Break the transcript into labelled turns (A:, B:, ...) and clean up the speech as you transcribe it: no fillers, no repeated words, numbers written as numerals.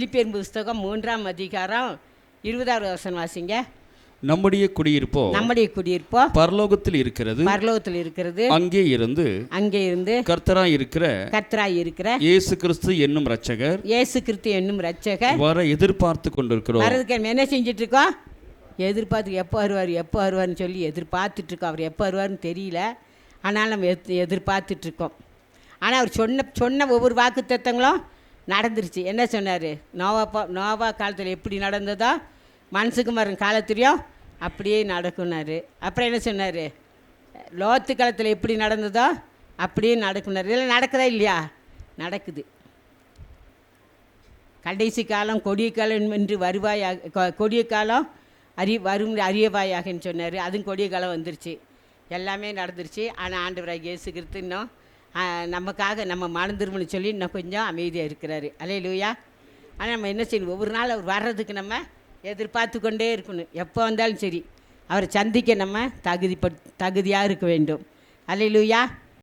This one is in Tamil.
A: பிலிப்பியர் புஸ்தகம் 3ஆம் அதிகாரம் 20வது வசனம் வாசிங்க.
B: நம்முடைய குடியிருப்போ
A: பரலோகத்தில் இருக்கிறது. அங்கே இருந்து
B: கர்த்தராய் இருக்கிற இயேசு கிறிஸ்து என்னும் இரட்சகர் வர எதிர்பார்த்து கொண்டிருக்கிறோம்.
A: வரதுக்கு என்ன செஞ்சுட்டு இருக்கோம்? எதிர்பார்த்து எப்போ வருவார்னு சொல்லி எதிர்பார்த்துட்டு இருக்கோம். அவர் எப்போ வருவார்னு தெரியல, ஆனால் நம்ம எதிர்பார்த்துட்ருக்கோம். ஆனால் அவர் சொன்ன ஒவ்வொரு வாக்கு தத்தங்களும் நடந்துருச்சு. என்ன சொன்னார்? நோவா காலத்தில் எப்படி நடந்ததோ மனுஷகுமாரன் காலத்துலேயும் அப்படியே நடக்குனார். அப்புறம் என்ன சொன்னார்? லோத்து காலத்தில் எப்படி நடந்ததோ அப்படியே நடக்குனார். இதெல்லாம் நடக்குதா இல்லையா? நடக்குது. கடைசி காலம் கொடிய காலம் என்று வருவாயாக, கொடிய காலம் வரும் அறியவாயாகன்னு சொன்னார். அதுவும் கொடிய காலம் வந்துருச்சு, எல்லாமே நடந்துருச்சு. ஆனால் ஆண்டவராக இயேசு கிறிஸ்து இன்னும் நமக்காக நம்ம மறந்துருமுன்னு சொல்லி இன்னும் கொஞ்சம் அமைதியாக இருக்கிறாரு. அல்லேலூயா. ஆனால் நம்ம என்ன செய்யணும்? ஒவ்வொரு நாள் அவர் வர்றதுக்கு நம்ம எதிர்பார்த்து கொண்டே இருக்கணும். எப்போ வந்தாலும் சரி அவரை சந்திக்க நம்ம தகுதியாக இருக்க வேண்டும். அல்லேலூயா.